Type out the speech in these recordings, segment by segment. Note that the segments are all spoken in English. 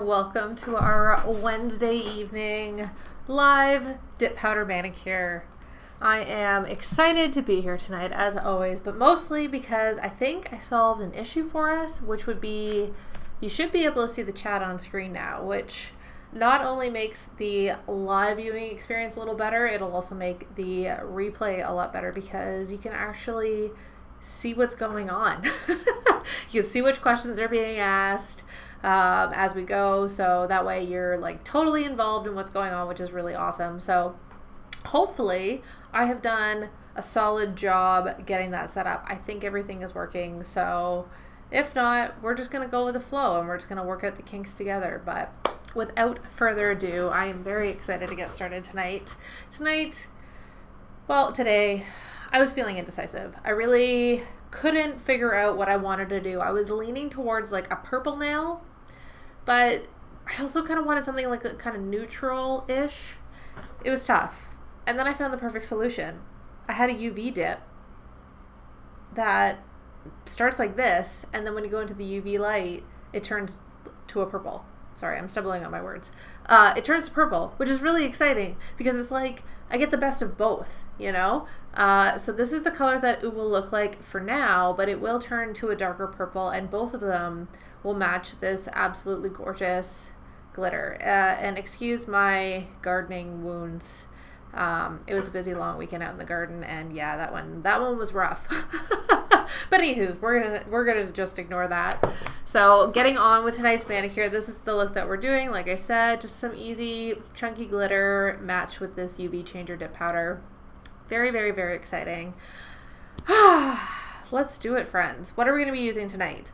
Welcome to our Wednesday evening live dip powder manicure. I am excited to be here tonight as always, but mostly because I think I solved an issue for us, which would be you should be able to see the chat on screen now, which not only makes the live viewing experience a little better, it'll also make the replay a lot better because you can actually see what's going on. You can see which questions are being asked as we go, so that way you're like totally involved in what's going on, which is really awesome. So hopefully I have done a solid job getting that set up. I think everything is working, so if not, we're just going to go with the flow and we're just going to work out the kinks together. But without further ado, I am very excited to get started tonight. Today I was feeling indecisive. I really couldn't figure out what I wanted to do. I was leaning towards like a purple nail, but I also kind of wanted something like a kind of neutral-ish. It was tough. And then I found the perfect solution. I had a UV dip that starts like this, and then when you go into the UV light, it turns to a purple. Sorry, I'm stumbling on my words. It turns to purple, which is really exciting because it's like I get the best of both, you know? So this is the color that it will look like for now, but it will turn to a darker purple, and both of them will match this absolutely gorgeous glitter. And excuse my gardening wounds. It was a busy long weekend out in the garden, and yeah, that one was rough. But anywho, we're gonna just ignore that. So getting on with tonight's manicure, this is the look that we're doing. Like I said, just some easy chunky glitter matched with this UV changer dip powder. Very, very, very exciting. Let's do it, friends. What are we gonna be using tonight?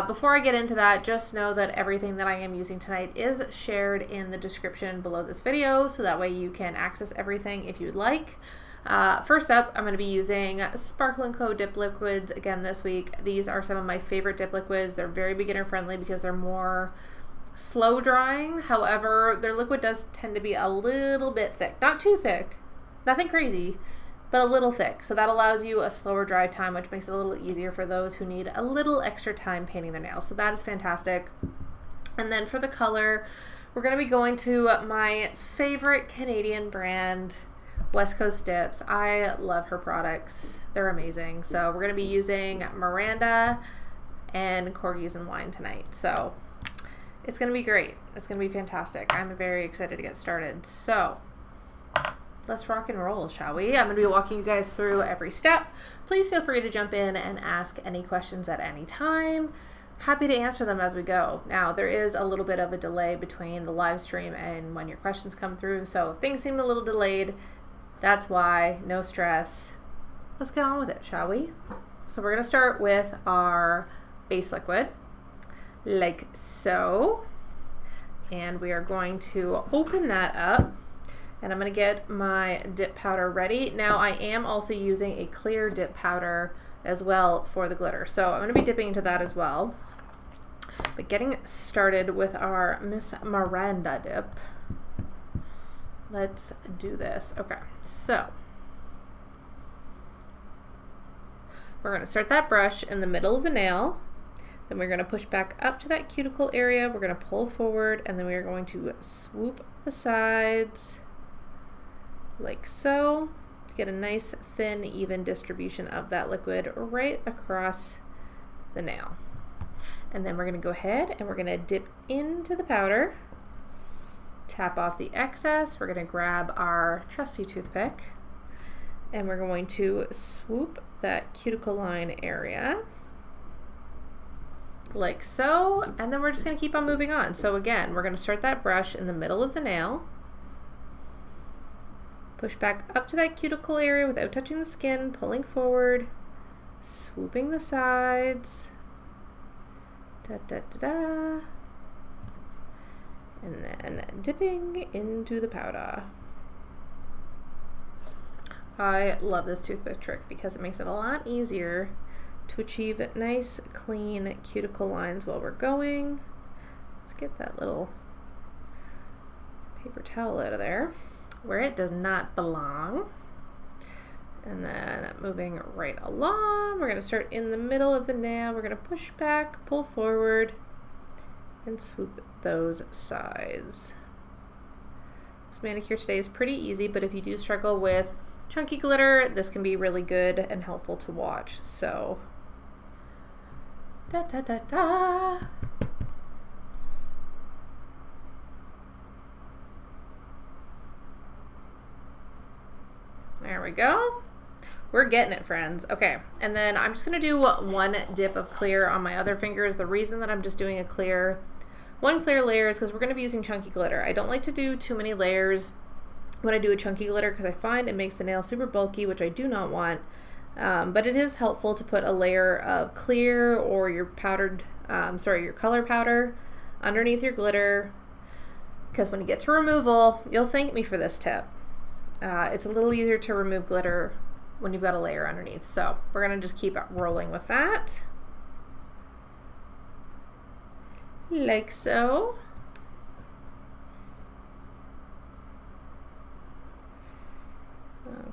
Before I get into that, just know that everything that I am using tonight is shared in the description below this video, so that way you can access everything if you'd like. First up, I'm going to be using Sparkle & Co. dip liquids again this week. These are some of my favorite dip liquids. They're very beginner friendly because they're more slow drying. However, their liquid does tend to be a little bit thick. Not too thick, nothing crazy, but a little thick. So that allows you a slower dry time, which makes it a little easier for those who need a little extra time painting their nails. So that is fantastic. And then for the color, we're going to be going to my favorite Canadian brand, West Coast Dips. I love her products. They're amazing. So we're going to be using Miranda and Corgis and Wine tonight. So it's going to be great. It's going to be fantastic. I'm very excited to get started. So let's rock and roll, shall we? I'm going to be walking you guys through every step. Please feel free to jump in and ask any questions at any time. Happy to answer them as we go. Now, there is a little bit of a delay between the live stream and when your questions come through, so if things seem a little delayed, that's why. No stress. Let's get on with it, shall we? So we're going to start with our base liquid, like so. And we are going to open that up, and I'm going to get my dip powder ready. Now, I am also using a clear dip powder as well for the glitter, so I'm going to be dipping into that as well. But getting started with our Miss Miranda dip, let's do this. Okay, so we're going to start that brush in the middle of the nail. Then we're going to push back up to that cuticle area. We're going to pull forward, and then we are going to swoop the sides like so to get a nice thin, even distribution of that liquid right across the nail. And then we're going to go ahead and we're going to dip into the powder. Tap off the excess. We're going to grab our trusty toothpick, and we're going to swoop that cuticle line area like so, and then we're just going to keep on moving on. So again, we're going to start that brush in the middle of the nail, push back up to that cuticle area without touching the skin, pulling forward, swooping the sides, da da da da, and then dipping into the powder. I love this toothpick trick because it makes it a lot easier to achieve nice, clean cuticle lines while we're going. Let's get that little paper towel out of there where it does not belong. And then moving right along, we're going to start in the middle of the nail. We're going to push back, pull forward, and swoop those sides. This manicure today is pretty easy, but if you do struggle with chunky glitter, this can be really good and helpful to watch. So, da da da da. There we go. We're getting it, friends. Okay, and then I'm just gonna do one dip of clear on my other fingers. The reason that I'm just doing one clear layer is because we're gonna be using chunky glitter. I don't like to do too many layers when I do a chunky glitter because I find it makes the nail super bulky, which I do not want. But it is helpful to put a layer of clear or your powdered, your color powder underneath your glitter, because when you get to removal, you'll thank me for this tip. It's a little easier to remove glitter when you've got a layer underneath. So we're gonna just keep rolling with that. Like so.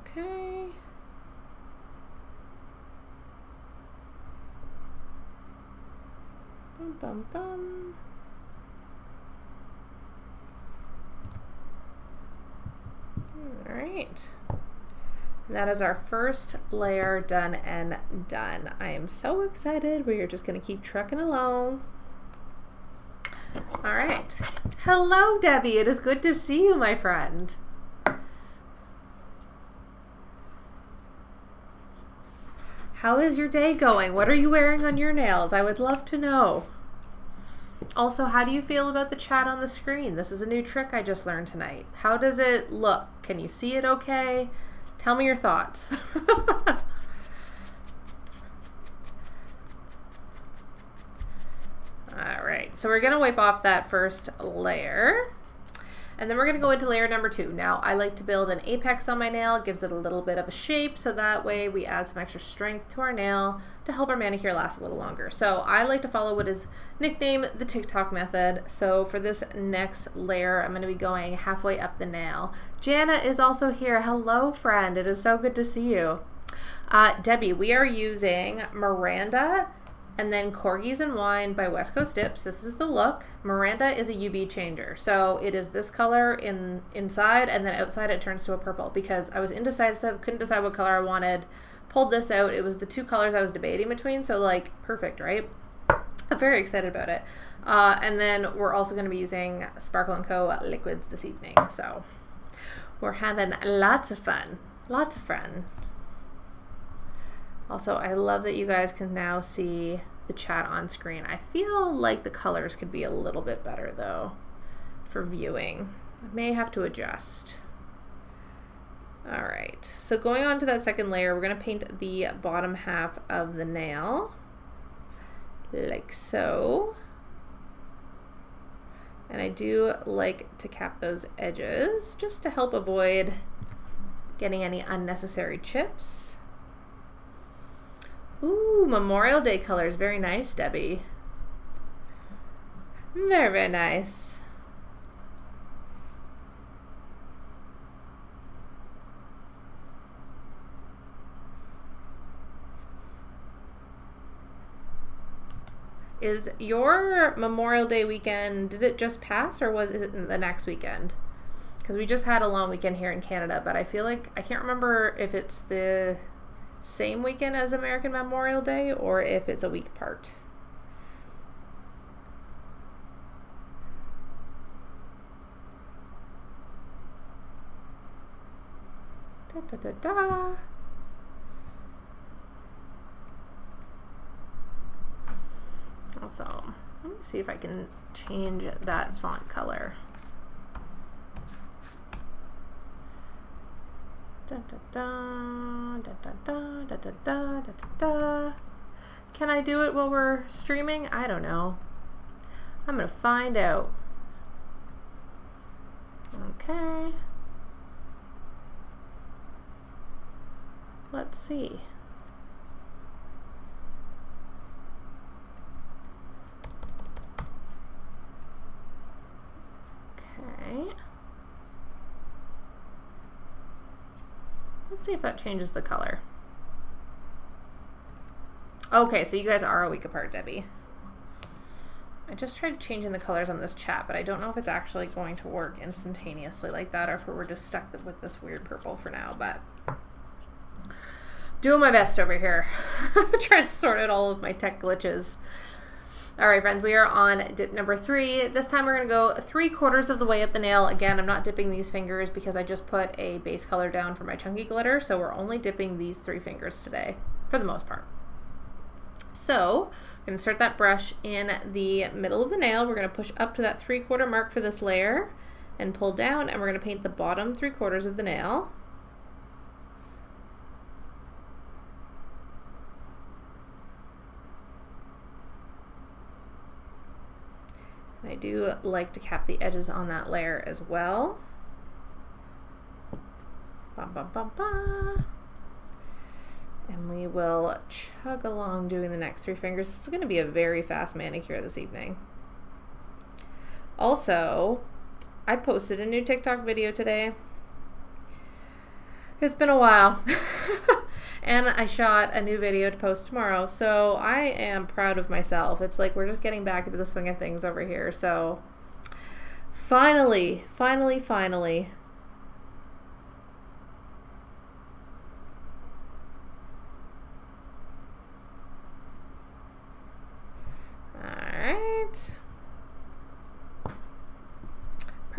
Okay. Bum, bum, bum. All right. That is our first layer done and done. I am so excited. We are just going to keep trucking along. All right. Hello, Debbie. It is good to see you, my friend. How is your day going? What are you wearing on your nails? I would love to know. Also, how do you feel about the chat on the screen? This is a new trick I just learned tonight. How does it look? Can you see it okay? Tell me your thoughts. All right, so we're gonna wipe off that first layer. And then we're gonna go into layer number 2. Now, I like to build an apex on my nail. It gives it a little bit of a shape, so that way we add some extra strength to our nail to help our manicure last a little longer. So I like to follow what is nicknamed the TikTok method. So for this next layer, I'm gonna be going halfway up the nail. Jana is also here. Hello, friend. It is so good to see you. Debbie, we are using Miranda and then Corgis and Wine by West Coast Dips. This is the look. Miranda is a UV changer. So it is this color inside, and then outside it turns to a purple, because I was indecisive, couldn't decide what color I wanted. Pulled this out. It was the two colors I was debating between, so like perfect, right? I'm very excited about it. And then we're also gonna be using Sparkle & Co. liquids this evening. So we're having lots of fun. Lots of fun. Also, I love that you guys can now see the chat on screen. I feel like the colors could be a little bit better though for viewing. I may have to adjust. All right, so going on to that second layer, we're gonna paint the bottom half of the nail, like so. And I do like to cap those edges just to help avoid getting any unnecessary chips. Ooh, Memorial Day colors. Very nice, Debbie. Very, very nice. Is your Memorial Day weekend, did it just pass, or was it the next weekend? Because we just had a long weekend here in Canada, but I feel like, I can't remember if it's the same weekend as American Memorial Day or if it's a week apart. Da, da, da, da. Also, let me see if I can change that font color. Da, da, da, da, da, da, da, da, da, da, da. Can I do it while we're streaming? I don't know. I'm gonna find out. Okay. Let's see. Okay. Let's see if that changes the color. Okay, so you guys are a week apart, Debbie. I just tried changing the colors on this chat, but I don't know if it's actually going to work instantaneously like that, or if we're just stuck with this weird purple for now, but doing my best over here. Trying to sort out all of my tech glitches. All right, friends, we are on dip number 3. This time we're going to go 3/4 of the way up the nail. Again, I'm not dipping these fingers because I just put a base color down for my chunky glitter, so we're only dipping these 3 fingers today, for the most part. So I'm going to start that brush in the middle of the nail. We're going to push up to that 3/4 mark for this layer and pull down, and we're going to paint the bottom 3/4 of the nail. And I do like to cap the edges on that layer as well. Ba, ba, ba, ba. And we will chug along doing the next 3 fingers. This is going to be a very fast manicure this evening. Also, I posted a new TikTok video today. It's been a while. And I shot a new video to post tomorrow. So I am proud of myself. It's like we're just getting back into the swing of things over here. So finally.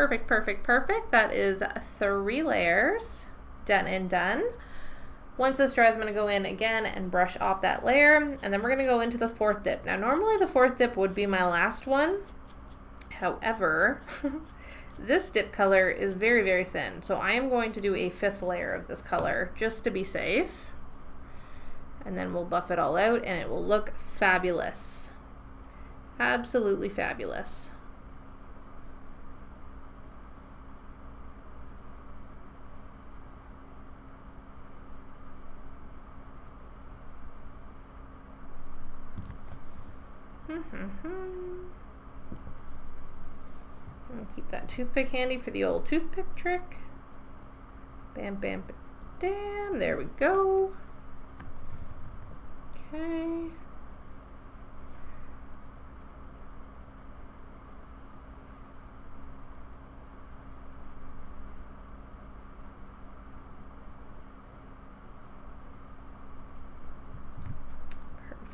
Perfect. That is 3 layers done and done. Once this dries, I'm going to go in again and brush off that layer, and then we're going to go into the 4th dip. Now, normally the 4th dip would be my last one. However, this dip color is very, very thin, so I am going to do a 5th layer of this color just to be safe. And then we'll buff it all out, and it will look fabulous. Absolutely fabulous. Keep that toothpick handy for the old toothpick trick. Bam, bam, bam. There we go. Okay.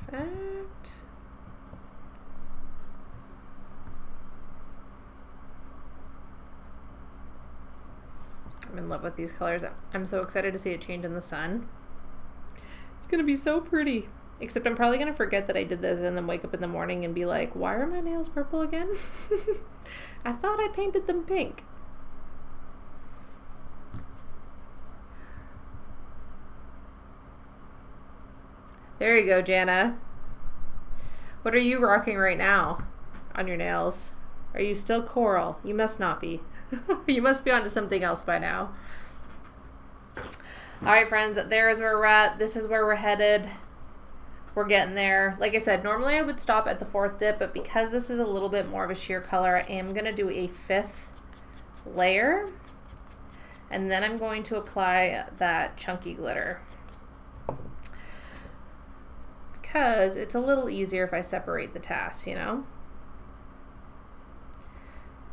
Perfect. I'm in love with these colors. I'm so excited to see it change in the sun. It's gonna be so pretty. Except I'm probably gonna forget that I did this and then wake up in the morning and be like, why are my nails purple again? I thought I painted them pink. There you go, Jana. What are you rocking right now on your nails? Are you still coral? You must not be. You must be onto something else by now. All right, friends, there is where we're at. This is where we're headed. We're getting there. Like I said, normally I would stop at the 4th dip, but because this is a little bit more of a sheer color, I am going to do a 5th layer. And then I'm going to apply that chunky glitter. Because it's a little easier if I separate the tasks, you know?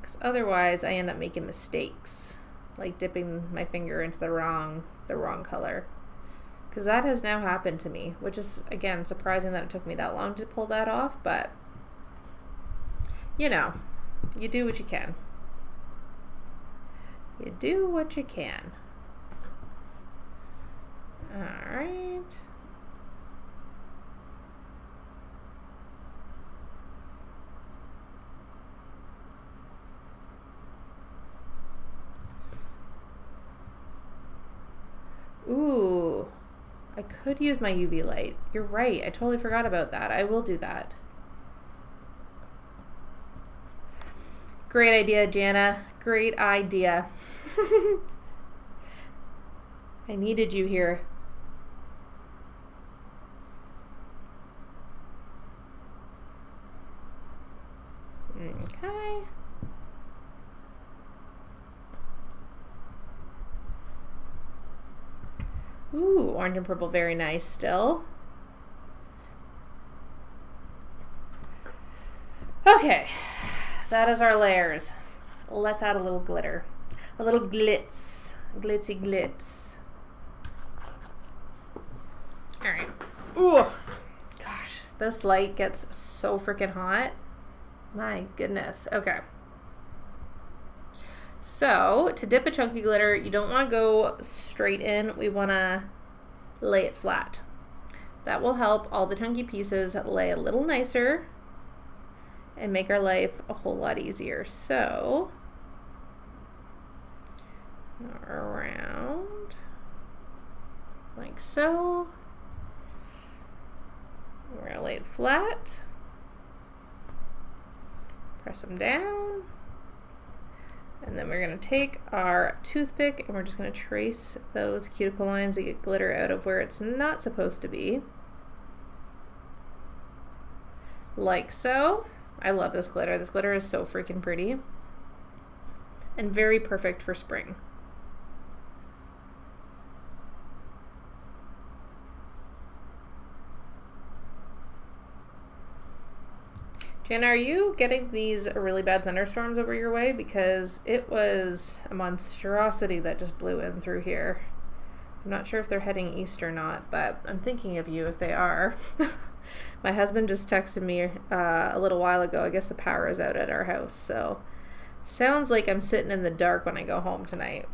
Because otherwise I end up making mistakes, like dipping my finger into the wrong color. Because that has now happened to me, which is, again, surprising that it took me that long to pull that off, but, you know, you do what you can. You do what you can. All right. Ooh, I could use my UV light. You're right. I totally forgot about that. I will do that. Great idea, Jana. Great idea. I needed you here. Okay. Ooh, orange and purple, very nice still. Okay, that is our layers. Let's add a little glitter. A little glitz. Glitzy glitz. Alright. Ooh! Gosh, this light gets so freaking hot. My goodness. Okay. So, to dip a chunky glitter, you don't want to go straight in. We want to lay it flat. That will help all the chunky pieces lay a little nicer and make our life a whole lot easier. So, around like so. We're going to lay it flat. Press them down. And then we're going to take our toothpick and we're just going to trace those cuticle lines to get glitter out of where it's not supposed to be. Like so. I love this glitter. This glitter is so freaking pretty. And very perfect for spring. Jana, are you getting these really bad thunderstorms over your way? Because it was a monstrosity that just blew in through here. I'm not sure if they're heading east or not, but I'm thinking of you if they are. My husband just texted me a little while ago. I guess the power is out at our house, so sounds like I'm sitting in the dark when I go home tonight.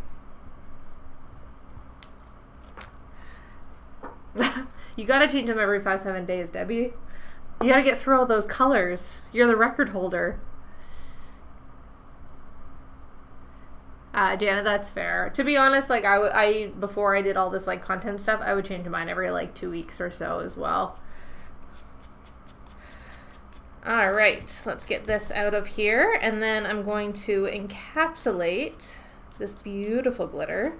You gotta change them every 5-7 days, Debbie. You gotta get through all those colors. You're the record holder. Janet, that's fair. To be honest, like I before I did all this like content stuff, I would change mine every like 2 weeks or so as well. All right, let's get this out of here, and then I'm going to encapsulate this beautiful glitter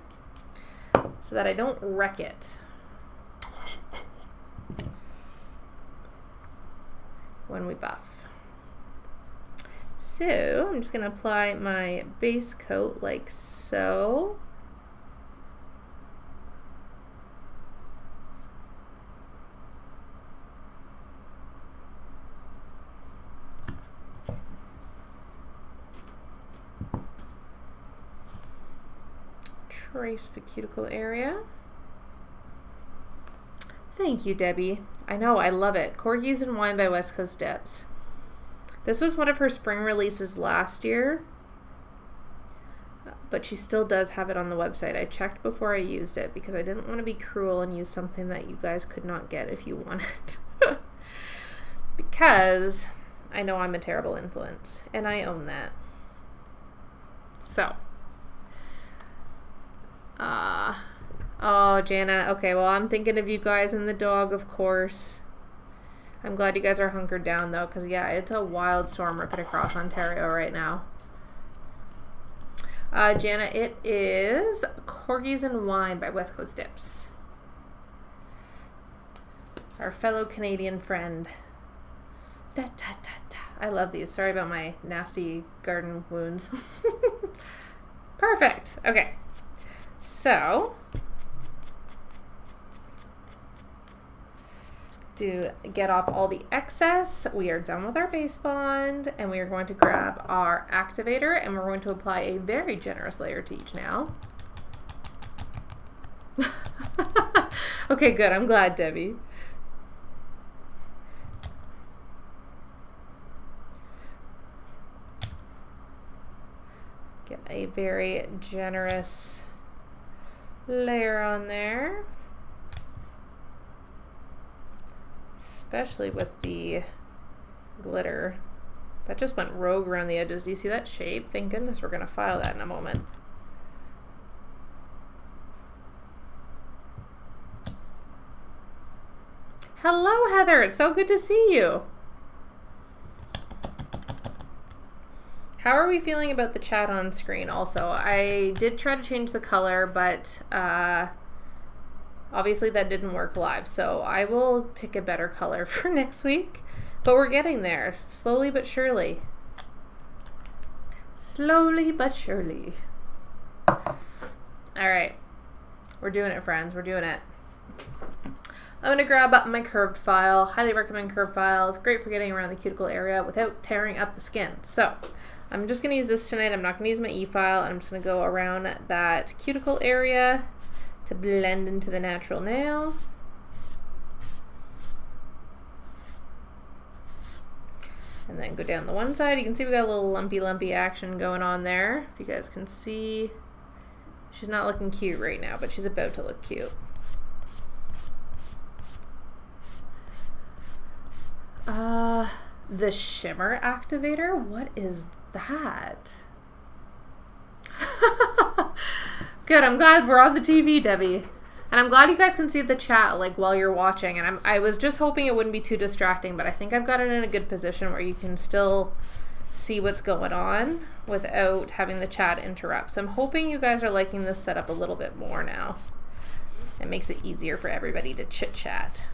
so that I don't wreck it when we buff. So I'm just going to apply my base coat like so. Trace the cuticle area. Thank you, Debbie. I know, I love it. Corgis and Wine by West Coast Dips. This was one of her spring releases last year, but she still does have it on the website. I checked before I used it because I didn't want to be cruel and use something that you guys could not get if you wanted. Because I know I'm a terrible influence, and I own that. So. Oh, Jana. Okay, well, I'm thinking of you guys and the dog, of course. I'm glad you guys are hunkered down, though, because, yeah, it's a wild storm ripping across Ontario right now. Jana, it is Corgis and Wine by West Coast Dips. Our fellow Canadian friend. Da, da, da, da. I love these. Sorry about my nasty garden wounds. Perfect. Okay. So, to get off all the excess, we are done with our base bond, and we are going to grab our activator, and we're going to apply a very generous layer to each now. Okay, good. I'm glad, Debbie. Get a very generous layer on there, especially with the glitter. That just went rogue around the edges. Do you see that shape? Thank goodness we're going to file that in a moment. Hello, Heather. It's so good to see you. How are we feeling about the chat on screen also? I did try to change the color, but obviously that didn't work live, so I will pick a better color for next week. But we're getting there, slowly but surely. Slowly but surely. All right, we're doing it, friends. We're doing it. I'm going to grab up my curved file. Highly recommend curved files. Great for getting around the cuticle area without tearing up the skin. So I'm just going to use this tonight. I'm not going to use my e-file. I'm just going to go around that cuticle area to blend into the natural nail. And then go down the one side. You can see we got a little lumpy action going on there. If you guys can see, she's not looking cute right now, but she's about to look cute. The shimmer activator? What is that? Good, I'm glad we're on the TV, Debbie. And I'm glad you guys can see the chat like while you're watching. And I was just hoping it wouldn't be too distracting, but I think I've got it in a good position where you can still see what's going on without having the chat interrupt. So I'm hoping you guys are liking this setup a little bit more now. It makes it easier for everybody to chit chat.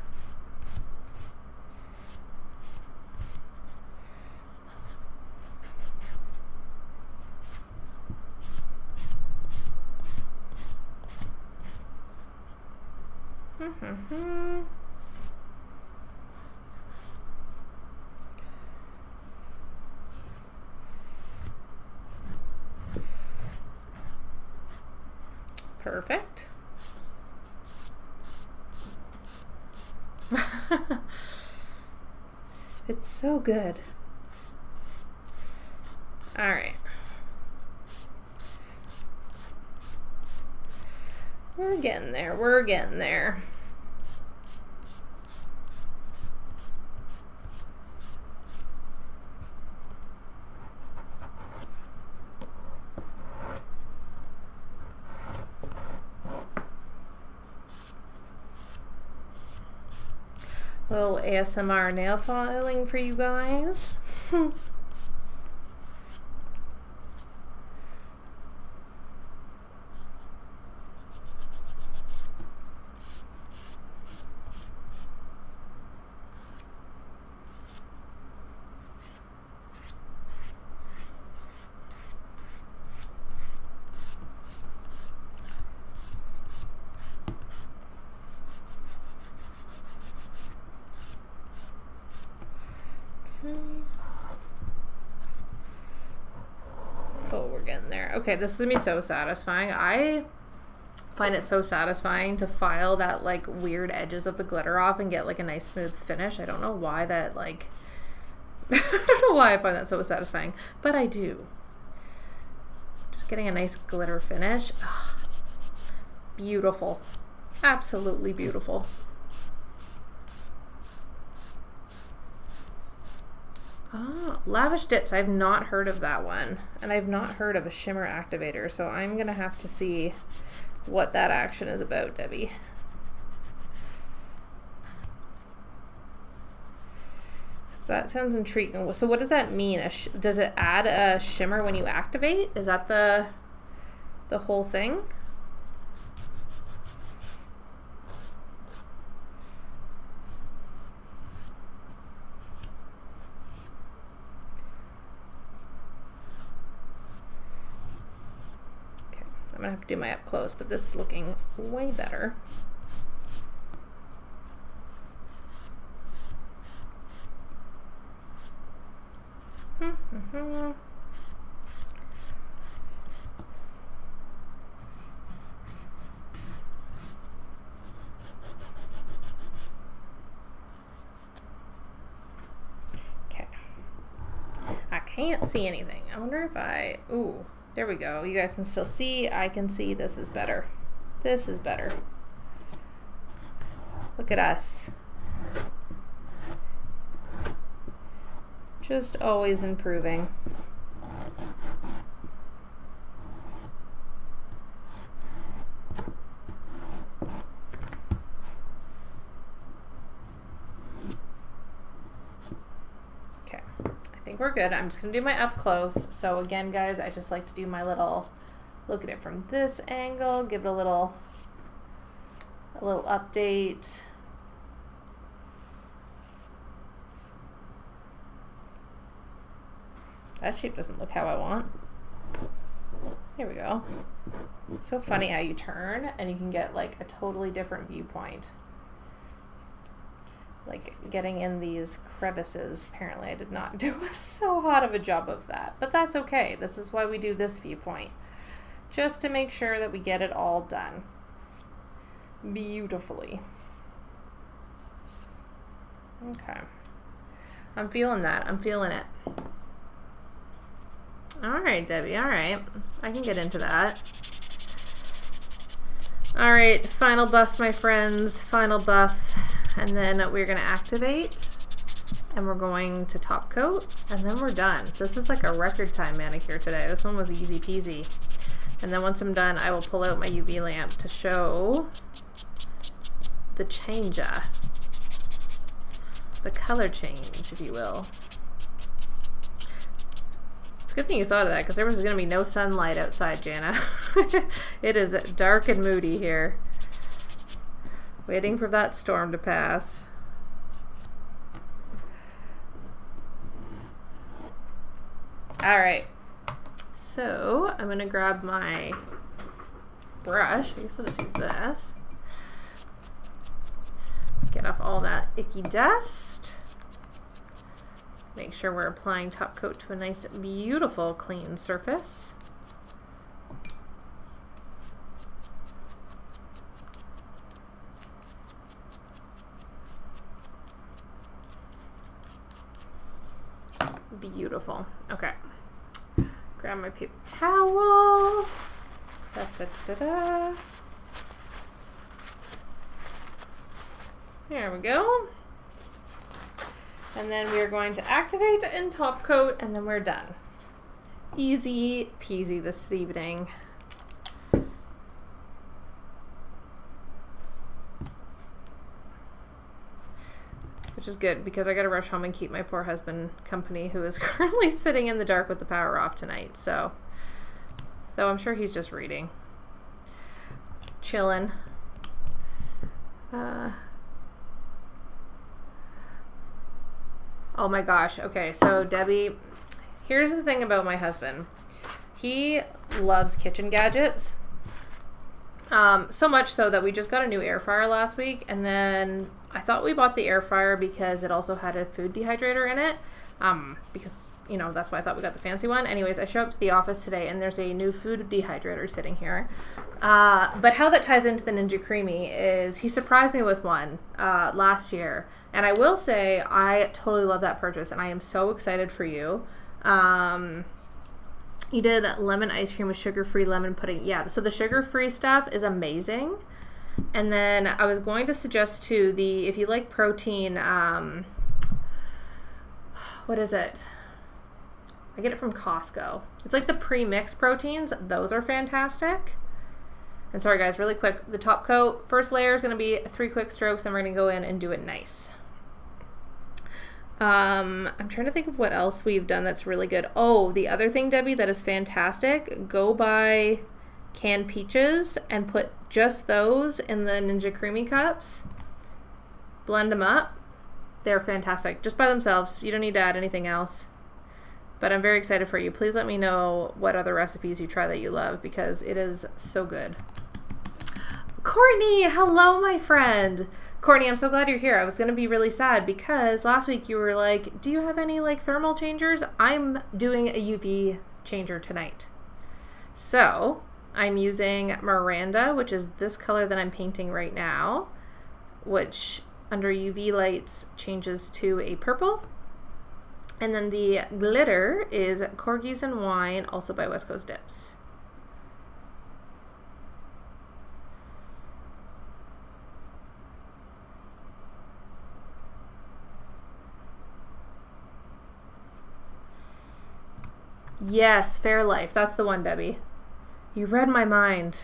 Perfect. It's so good. All right. We're getting there. We're getting there. Little ASMR nail filing for you guys. Oh, we're getting there. Okay, this is gonna be so satisfying. I find it so satisfying to file that like weird edges of the glitter off and get like a nice smooth finish. I don't know why that like I don't know why I find that so satisfying, but I do. Just getting a nice glitter finish. Ugh. Beautiful. Absolutely beautiful. Oh, lavish dips. I've not heard of that one. And I've not heard of a shimmer activator, so I'm going to have to see what that action is about, Debbie. So that sounds intriguing. So what does that mean? Does it add a shimmer when you activate? Is that the whole thing? I'm gonna have to do my up close, but this is looking way better. Okay. I can't see anything. I wonder if ooh. There we go. You guys can still see. I can see. This is better. This is better. Look at us. Just always improving. We're good. I'm just gonna do my up close. So again, guys, I just like to do my little look at it from this angle, give it a little update. That shape doesn't look how I want. There we go. So funny how you turn and you can get like a totally different viewpoint. like getting in these crevices. Apparently I did not do so hot of a job of that, but that's okay. This is why we do this viewpoint, just to make sure that we get it all done beautifully. Okay, I'm feeling that. I'm feeling it. All right, Debbie. All right, I can get into that. All right, final buff, my friends. Final buff, and then we're gonna activate, and we're going to top coat, and then we're done. This is like a record time manicure today. This one was easy peasy. And then once I'm done, I will pull out my UV lamp to show the changer, the color change, if you will. It's a good thing you thought of that, because there was going to be no sunlight outside, Jana. It is dark and moody here. Waiting for that storm to pass. All right. So I'm going to grab my brush. I guess I'll just use this. Get off all that icky dust. Make sure we're applying top coat to a nice, beautiful, clean surface. Beautiful. Okay. Grab my paper towel. Da, da, da, da. There we go. And then we are going to activate and top coat, and then we're done. Easy peasy this evening. Which is good, because I gotta rush home and keep my poor husband company, who is currently sitting in the dark with the power off tonight. So, though I'm sure he's just reading. Chillin'. Oh my gosh. Okay, so Debbie, here's the thing about my husband. He loves kitchen gadgets. So much so that we just got a new air fryer last week, and then I thought we bought the air fryer because it also had a food dehydrator in it. Because, you know, that's why I thought we got the fancy one. Anyways, I show up to the office today and there's a new food dehydrator sitting here. But how that ties into the Ninja Creamy is he surprised me with one last year. And I will say I totally love that purchase, and I am so excited for you. You did lemon ice cream with sugar-free lemon pudding. Yeah, so the sugar-free stuff is amazing. And then I was going to suggest too, if you like protein, what is it? I get it from Costco. It's like the pre-mixed proteins. Those are fantastic. And sorry guys, really quick, the top coat, first layer is going to be 3 quick strokes, and we're going to go in and do it nice. I'm trying to think of what else we've done that's really good. Oh, the other thing, Debbie, that is fantastic, go buy canned peaches and put just those in the Ninja Creamy cups. Blend them up. They're fantastic. Just by themselves. You don't need to add anything else. But I'm very excited for you. Please let me know what other recipes you try that you love, because it is so good. Courtney, hello, my friend. Courtney, I'm so glad you're here. I was going to be really sad because last week you were like, do you have any like thermal changers? I'm doing a UV changer tonight. So I'm using Miranda, which is this color that I'm painting right now, which under UV lights changes to a purple. And then the glitter is Corgis and Wine, also by West Coast Dips. Yes, Fairlife. That's the one, Debbie. You read my mind.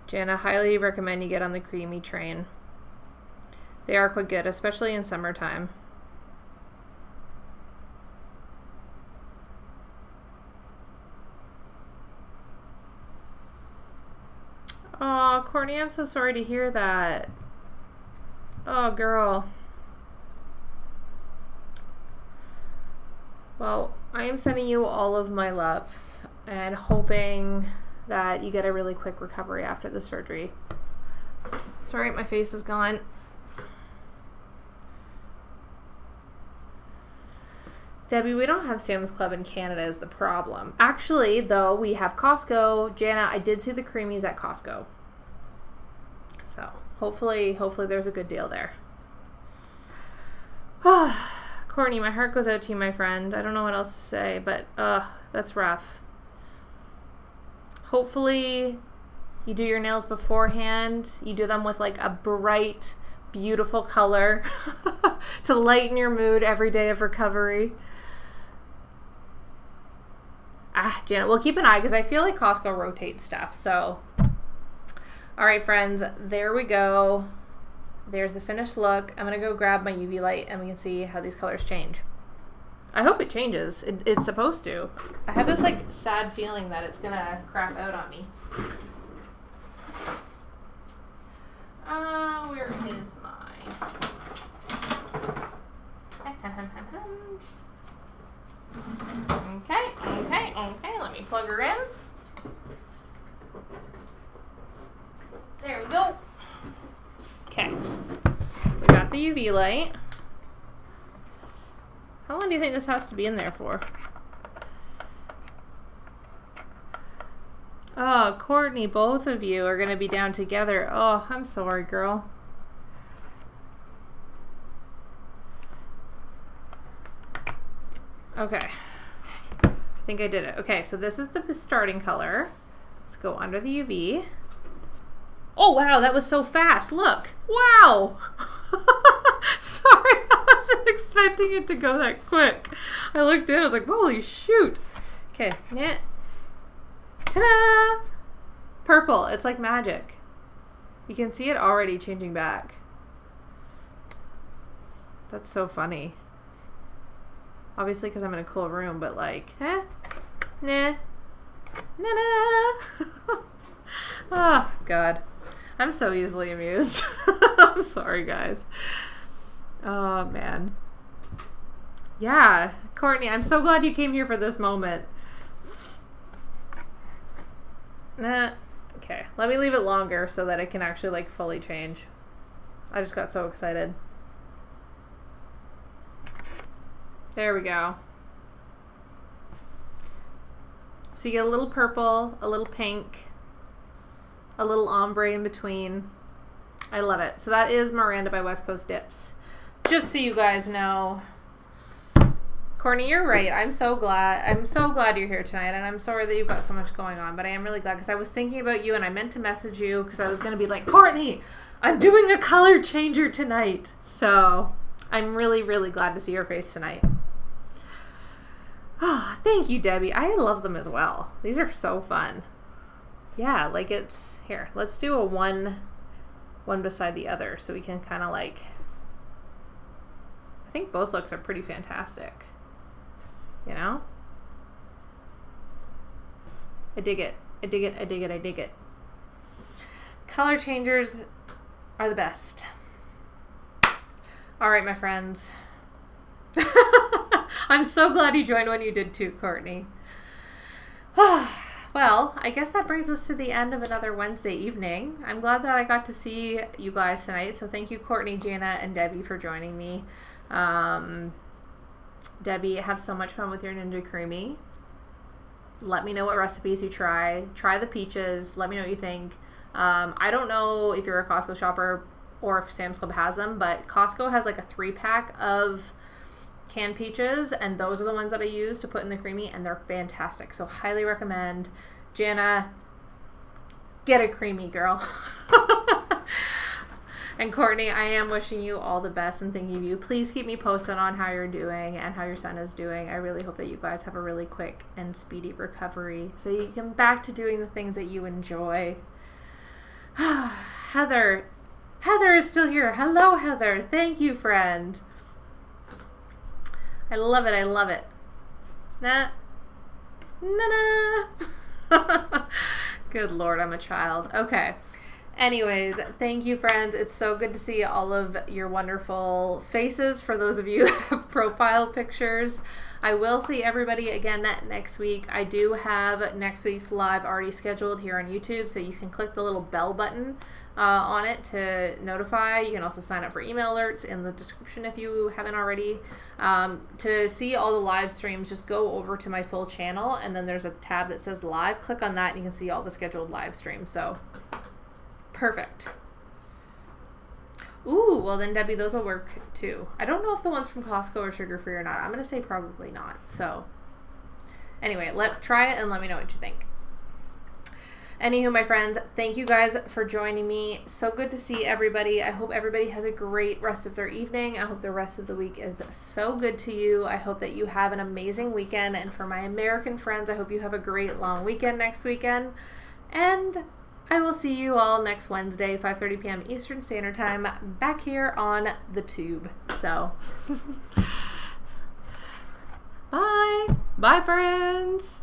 Jana, highly recommend you get on the creamy train. They are quite good, especially in summertime. Oh, Courtney, I'm so sorry to hear that. Oh, girl. Well, I am sending you all of my love and hoping that you get a really quick recovery after the surgery. Sorry, my face is gone. Debbie, we don't have Sam's Club in Canada is the problem. Actually, though, we have Costco. Jana, I did see the creamies at Costco. So, hopefully there's a good deal there. Courtney, my heart goes out to you, my friend. I don't know what else to say, but that's rough. Hopefully you do your nails beforehand. You do them with like a bright, beautiful color to lighten your mood every day of recovery. Janet, we'll keep an eye because I feel like Costco rotates stuff. So, all right, friends, there we go. There's the finished look. I'm going to go grab my UV light and we can see how these colors change. I hope it changes. It's supposed to. I have this like sad feeling that it's going to crap out on me. Where is mine? Okay. Let me plug her in. There we go. Okay. We got the UV light. How long do you think this has to be in there for? Oh, Courtney, both of you are going to be down together. Oh, I'm sorry, girl. Okay. I think I did it. Okay, so this is the starting color. Let's go under the UV. Oh, wow, that was so fast. Look. Wow. Sorry, I wasn't expecting it to go that quick. I looked in, I was like, holy shoot. Okay, yeah. Ta-da! Purple. It's like magic. You can see it already changing back. That's so funny. Obviously because I'm in a cool room, but like, nah. Oh, God. I'm so easily amused. I'm sorry, guys. Oh, man. Yeah, Courtney, I'm so glad you came here for this moment. Okay, let me leave it longer so that it can actually like fully change. I just got so excited. There we go. So you get a little purple, a little pink, a little ombre in between. I love it. So that is Miranda by West Coast Dips. Just so you guys know. Courtney, you're right. I'm so glad you're here tonight, and I'm sorry that you've got so much going on, but I am really glad because I was thinking about you and I meant to message you because I was going to be like, Courtney, I'm doing a color changer tonight. So I'm really, really glad to see your face tonight. Oh, thank you, Debbie. I love them as well. These are so fun. Yeah, like it's, here, let's do a one beside the other so we can kind of like, I think both looks are pretty fantastic. You know? I dig it. I dig it. I dig it. I dig it. Color changers are the best. All right, my friends. I'm so glad you joined when you did too, Courtney. Well, I guess that brings us to the end of another Wednesday evening. I'm glad that I got to see you guys tonight. So thank you, Courtney, Jana, and Debbie for joining me. Debbie, have so much fun with your Ninja Creamy. Let me know what recipes you try. Try the peaches. Let me know what you think. I don't know if you're a Costco shopper or if Sam's Club has them, but Costco has like a 3-pack of canned peaches, and those are the ones that I use to put in the creamy, and they're fantastic. So highly recommend. Jana, get a creamy, girl. And Courtney, I am wishing you all the best and thinking of you. Please keep me posted on how you're doing and how your son is doing. I really hope that you guys have a really quick and speedy recovery so you can back to doing the things that you enjoy. Heather is still here. Hello, Heather. Thank you, friend. I love it. I love it. Nah. Good Lord, I'm a child. Okay. Anyways, thank you, friends. It's so good to see all of your wonderful faces for those of you that have profile pictures. I will see everybody again next week. I do have next week's live already scheduled here on YouTube, so you can click the little bell button on it to notify. You can also sign up for email alerts in the description if you haven't already. To see all the live streams, just go over to my full channel, and then there's a tab that says live. Click on that and you can see all the scheduled live streams. So perfect. Ooh, well then, Debbie, those will work too. I don't know if the ones from Costco are sugar-free or not. I'm going to say probably not. So anyway, try it and let me know what you think. Anywho, my friends, thank you guys for joining me. So good to see everybody. I hope everybody has a great rest of their evening. I hope the rest of the week is so good to you. I hope that you have an amazing weekend. And for my American friends, I hope you have a great long weekend next weekend. And I will see you all next Wednesday, 5:30 p.m. Eastern Standard Time, back here on the tube. So, bye. Bye, friends.